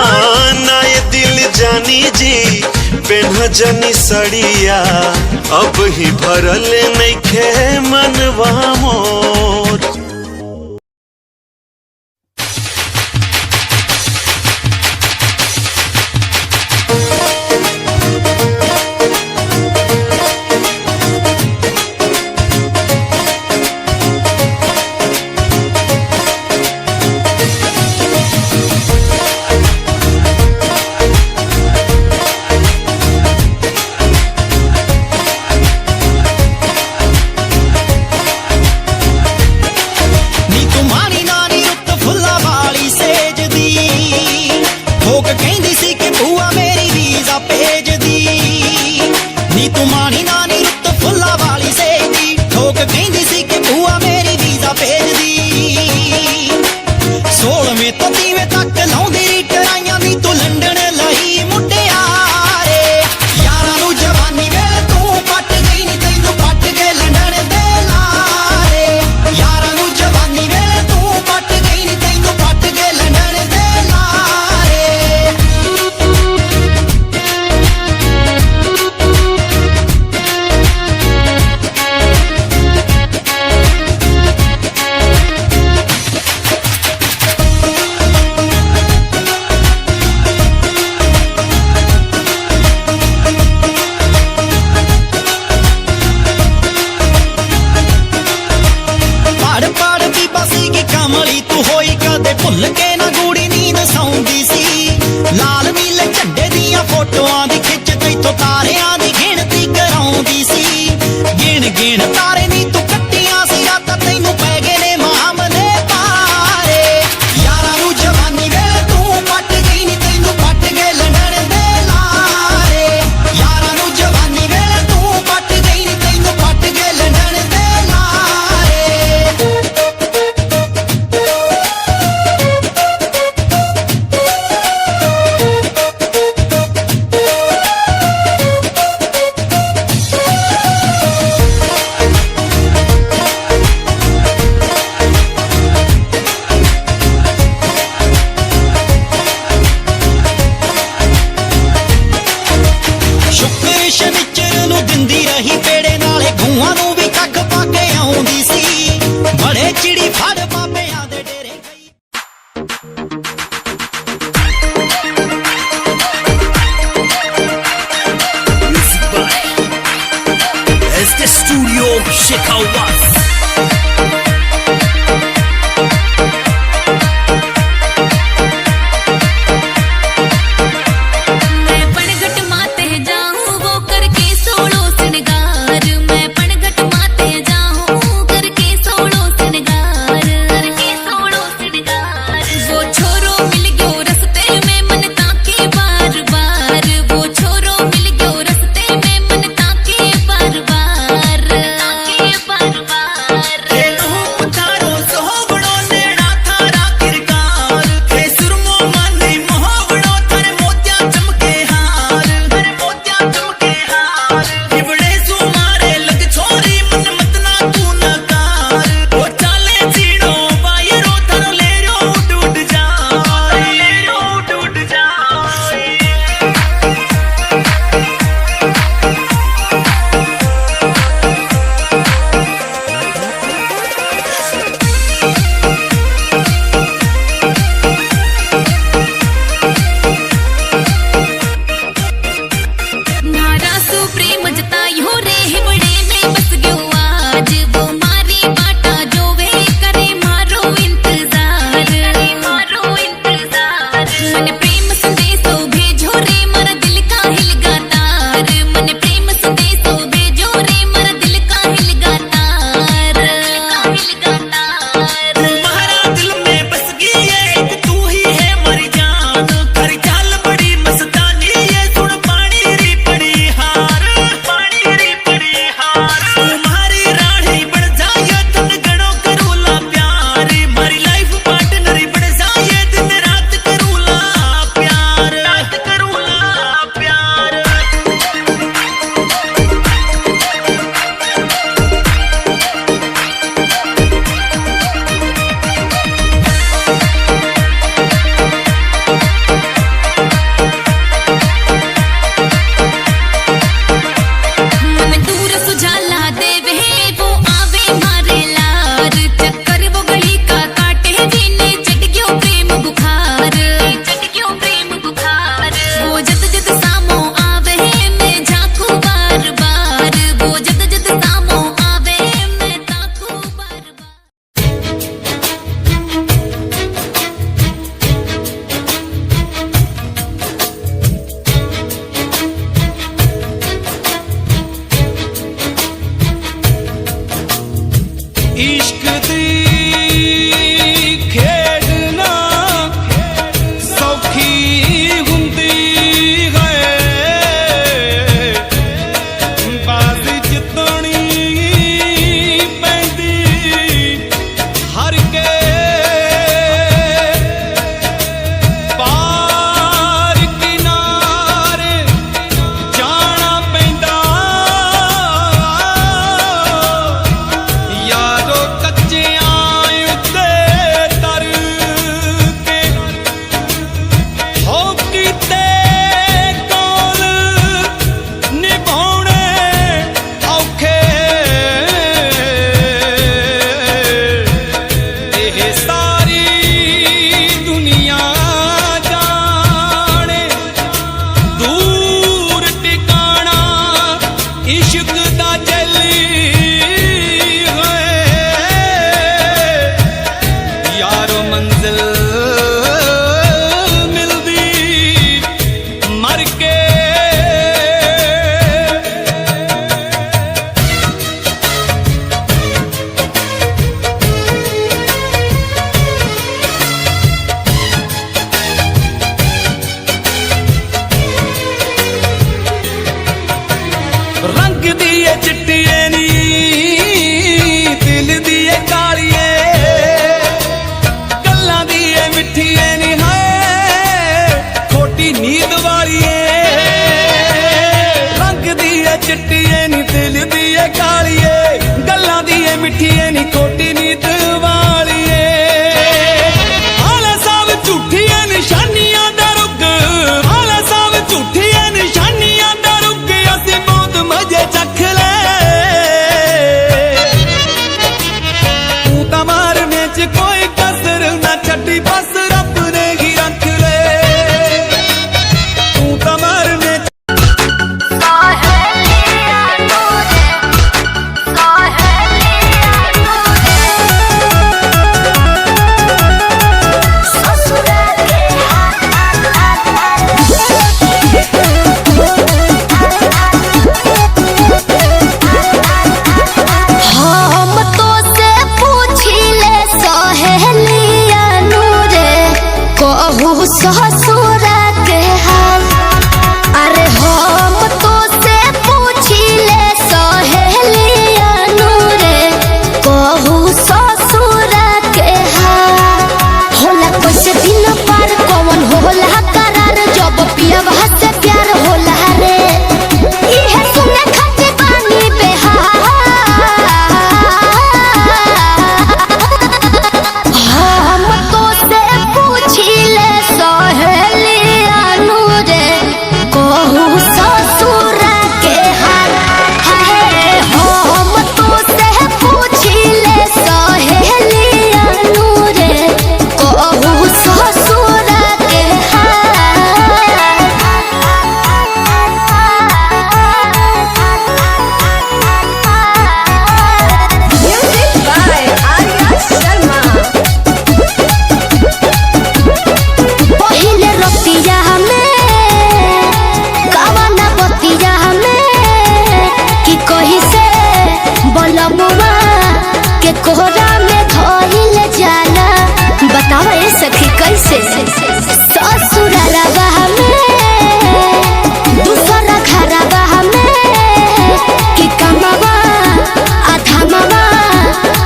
ना ये दिल जानी जी पेन्हजनी सड़िया, अब ही भरल नइखे मनवा मोर। ਭੁੱਲ ਕੇ ਨਾ ਗੂੜੀ ਨੀਂਦ ਸੌਂਦੀ ਸੀ ਲਾਲ ਨੀਲੇ ਝੰਡੇ ਦੀਆਂ ਫੋਟੋਆਂ ਦੀ ਖਿੱਚ ਤੈਥੋਂ ਤਾਰਿਆਂ ਦੀ ਗਿਣਤੀ ਕਰਾਉਂਦੀ ਸੀ ਗਿਣ ਗਿਣ ਤਾਰੇ ਨੀ ਤੂੰ ਕੱਟੀਆਂ ਸੀ ਰਾਤਾਂ ਤੈਨੂੰ ਪੈ ਗਏ ਨੇ ਮਾਮਲੇ ਪਾਰੇ ਯਾਰਾਂ ਨੂੰ ਜਵਾਨੀ ਵੇਲੇ ਤੂੰ ਪੱਟ ਗਈ ਨੀ ਤੈਨੂੰ ਪੱਟ ਗਏ ਲੰਡਣ ਦੇ ਲਾਰੇ ਯਾਰਾਂ ਨੂੰ ਜਵਾਨੀ ਵੇਲੇ ਤੂੰ ਪੱਟ ਗਈ ਨੀ ਤੈਨੂੰ ਪੱਟ ਗਏ ਲੰਡਣ ਦੇ ਲਾਰੇ ਸ਼ੁਕਰ ਸ਼ਨੀਚਰ ਨੂੰ ਦਿੰਦੀ ਰਹੀ ਪੇੜੇ ਨਾਲੇ ਗੂਆਂ ਨੂੰ ਵੀ ਕੱਖ ਪਾ ਕੇ ਆਉਂਦੀ ਸੀ ਬੜੇ ਚਿੜੀ ਫੜ ਬਾਬਿਆਂ ਦੇ ਡੇਰੇ ਗਈ Music by SK Studio Shekawas. मैं पनघट माते जाऊं वो करके सोलो सिंगार मैं पनघट माते जाऊं करके सोलो सिंगार वो छोरो मिल गयो रस्ते में मन ताके बार बार वो छोरो मिल गयो रस्ते में मन ताके बार बार पुतारो सोहबड़ो नेड़ा थारा किरकार थे सुरमो माने मोहबड़ो थारे मोतिया चमके हार हिबड़े सुमारे लग छोरी मन मतना तू नकार वो चाले चीड़ो वायरो थारो लेरो उड़ जाए मारा सुप्रीम जतायो रे हिबड़े में बस गयो आज वो मारी बाटा जो वे करे मारो इंतजार मन प्रेम संदेशो भेजो रे मरा दिल का हिलगा तार मन प्रेम संदेशो भेजो रे मरा दिल का हिलगा तार तुम्हारा दिल में बस गई है एक तू ही है मरी जान कर चाल बड़ी मस्तानी ये सुन पानी री पड़ी हार तुम्हारी रानी बन जाए तन गणो करूला प्यार मारी लाइफ पार्टनर बन जाए दिन रात करूला प्यार मन दूर सुझाला देवे वो आवे मारे लार चक्कर वो गली का काटे जीने चढ़ गयो प्रेम बुखार वो जद जद सामो आवे मैं झांकू बार बार वो जद जद सामो आवे मैं ताकू बार बार इश्क दी खेडना सौखी हुंदी है बाजी जितनी पैंदी हर के पार किनारे जाना पैंदा यारो कच्चे मिठिए नी खोटी नीत वालिए आला साहब झूठिया निशानियां दा रुक आला साहब झूठिया निशानियां दा रुक असी बहुत मजे चख ले तू ता मारने च कोई कसर ना छड्डी बस रब ने ही रख ले तू ता मारने ससुरा के हाल अरे हम तो से पूछी ले सहेलिया नूरे कहू ससुरा के हाल होला कैसे दिन पार कौन होला करार जब पियवा से प्यार होला रे इहे सुने खातिर बानी बेहाल हम तो से पूछी ले सहेलिया नूरे कहू ससुरा के हाल हाय हम तो से पूछी ले सहेलिया नूरे कहू ससुरा के म्यूजिक बाय आर्या शर्मा पहिले रतिया में कवना बतिया में कि कही से बलमुआ के कोहरा में धइल जाला बतावा ए सखी कैसे ससुरालवा में दूसरा घरवा में कि कमवा आधमवा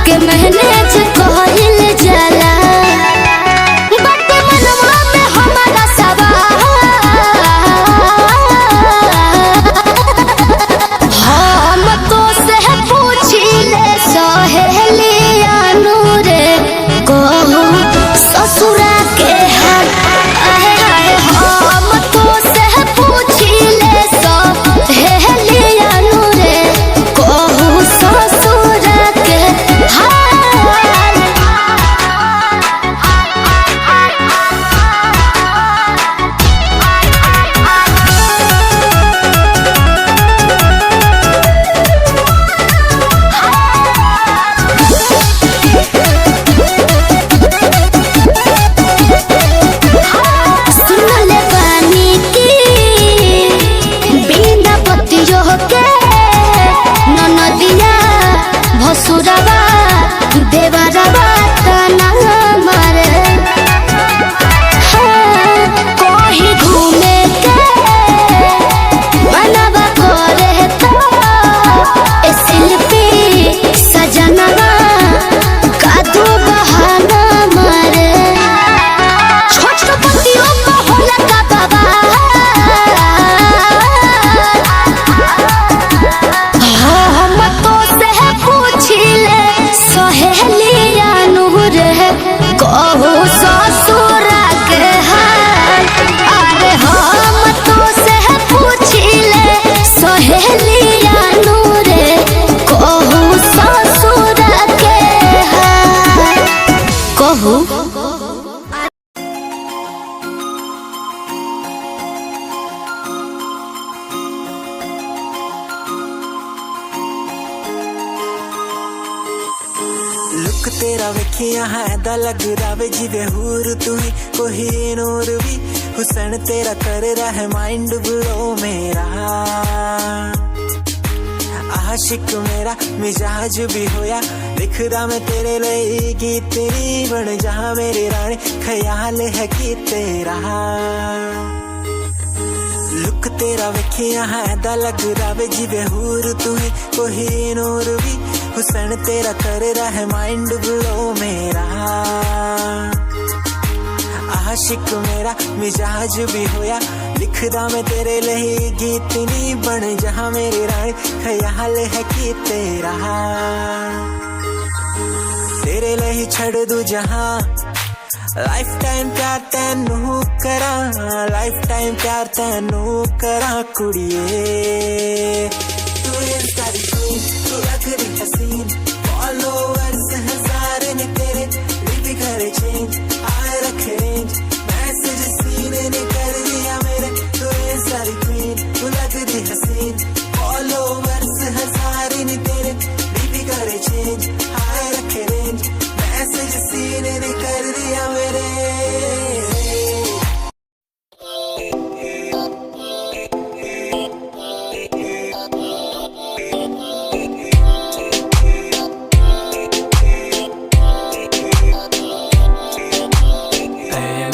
के मैनेज कहल जाला बट मनवा में हमारा सवाल हम तो से पूछी ले सहेलिया नूरे कहू ससुरा के हाल आए आए हम तो से पूछी ले सहेलिया नूरे कहू ससुरा के सुनले बानी की बिना पतियो के ननदिया भसुरवा देवरवा तना मारे कहीं घूमे के बनवा करे तो ए शिल्पी सजनवा कादू बहाना मारे छोट पतियों को होला का बाबा हम तो से पूछी ले सहेलिया नूरे कहू ससुरा के हाल अरे हम तो से पूछी ले सहेलिया नूरे कहू ससुरा के हाल कहू लुक तेरा वेखिया है दा लग रावे जिवे हूर तू ही कोही नूर भी हुसन तेरा कर रहा है माइंड ब्लो मेरा आशिक मेरा मिजाज भी होया लिखदा मैं तेरे लिए गीत तेरी बन जा मेरी रानी ख्याल है कि तेरा लुक तेरा वेखिया है दा लग रावे जिवे हूर तू ही कोही नूर भी हुसन तेरा कर रहा है माइंड ब्लो मेरा आशिक मेरा मिजाज भी होया लिखदा मैं तेरे लिए गीत नी बन जहां मेरी रानी ख्याल है कि तेरा तेरे लिए छड़ दूं जहां लाइफ टाइम प्यार तैनू करा लाइफ टाइम प्यार तैनू करा कुड़िए तू इंस्टा दी क्वीन तू लग रही हसीन फॉलोअर्स हजार ने तेरे लिपि करे चेंज आए रखे रेंज मैसेज सीन ने कर दिया मेरे तू इंस्टा दी क्वीन तू लग रही हसीन फॉलोअर्स हजार ने तेरे लिपि करे चेंज आए रखे रेंज मैसेज सीन ने कर दिया मेरे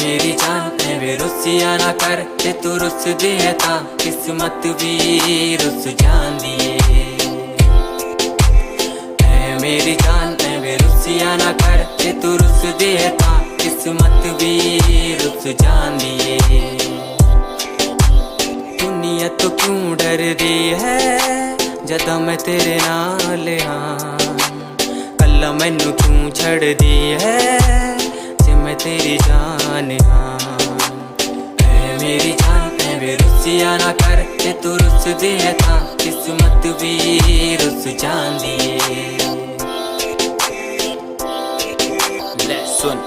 मेरी जान एवे रुसिया ना कर ते तू रुस दे ता किस्मत भी रुस जांदी ऐ मेरी जान एवे रुसिया ना कर ते तू रुस दे ता किस्मत भी रुस जांदी दुनिया तो क्यों डर दी है जदा मैं तेरे नाल हाँ कल्ला मैनू क्यों छड़ दी है मैं तेरी जान हाँ ऐ मेरी जान ऐ रुसिया ना कर ते तू रुस दे ता किस्मत भी रुस जांदी ले सुन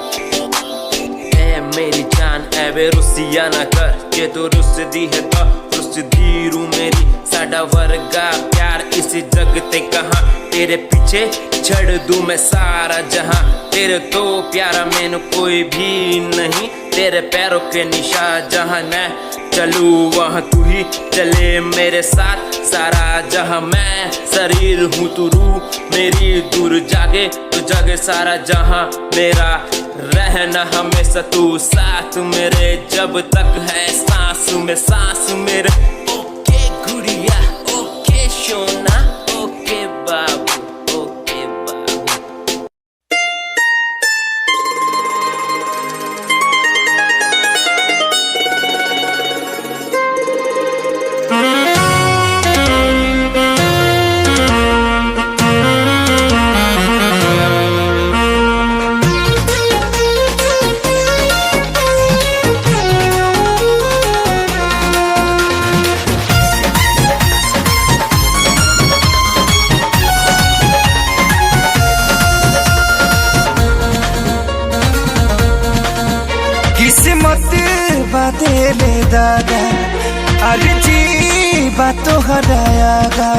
ऐ मेरी जान ऐ रुसिया ना कर के तू रुस दी है ता रुस दी रू मेरी साडा वर्गा प्यार इस जग ते कहां तेरे पीछे छड़ दूं मैं सारा जहां तेरे तो प्यारा मैंने कोई भी नहीं तेरे पैरों के निशान जहां मैं चलूं वहां तू ही चले मेरे साथ सारा जहां मैं शरीर हूँ तू रूह मेरी दूर जागे तो जागे सारा जहां मेरा रहना हमेशा तू साथ मेरे जब तक है सांस में सांस मेरे ओके गुड़िया ओके सोना ओके बाबू ओके बाबू किस्मत बाते ले दादा अर्जी बातों हरायागा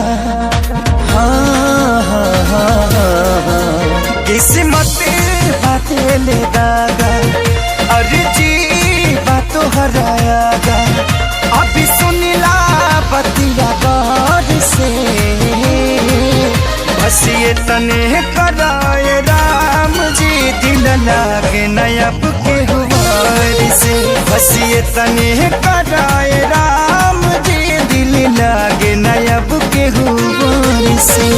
हाँ हाँ हाँ हाँ किस्मत बाते ले दादा अर्जी बातों हरायागा अभी सुनिला बतिया गौर से बस ये तने कराए राम जी दिल लागे नयब के हुआर से बस ये तने कराए राम जी दिल लागे नयब के हुआर से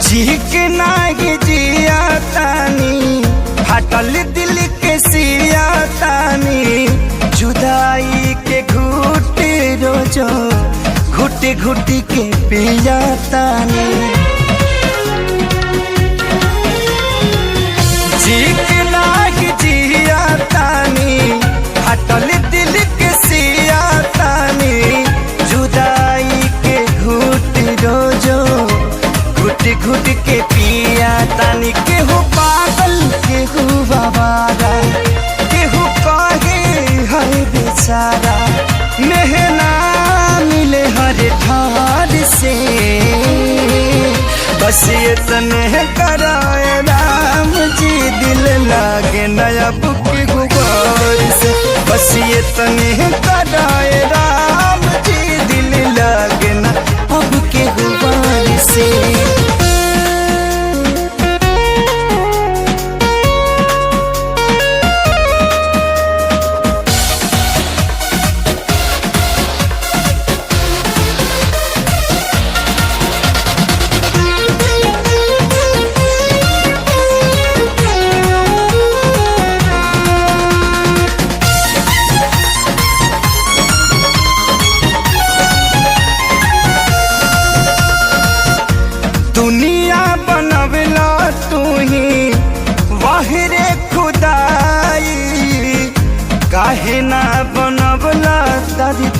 जी के नागे जिया तानी हटल दिल के सिया तानी जुदाई के घुट रोजो घुट घुट के पिया तानी जी के नागे जिया तानी हटल दिल के सिया तानी जुदाई के घुट रोजो घुट घुट के पिया तानी केहू पागल केहू बाबारा केहू कहे हर बेचारा मेहना मिले हर ठार से बस ये तने कराए राम जी दिल लागे नया बुक गुबार से बस ये तने कराए राम जी दिल लागे ना अब के गुबार से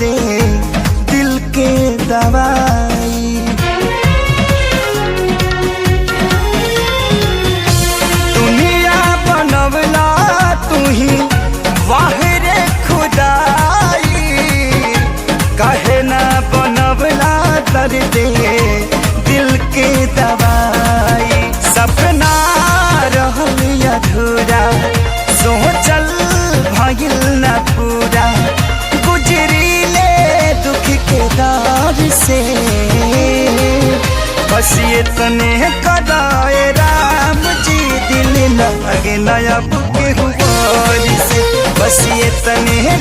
दे दिल के दवाई। दुनिया बनवला तू ही वाहिरे खुदाई, कहे ना बनवला दर्द दिल के दवाई। सपना रहल अधूरा सोचल भइल न पूरा, गुजरीले दुख के दौर से बस ये तने कदाए राम जी दिल लगे नया बुके हुआ से, बस ये तने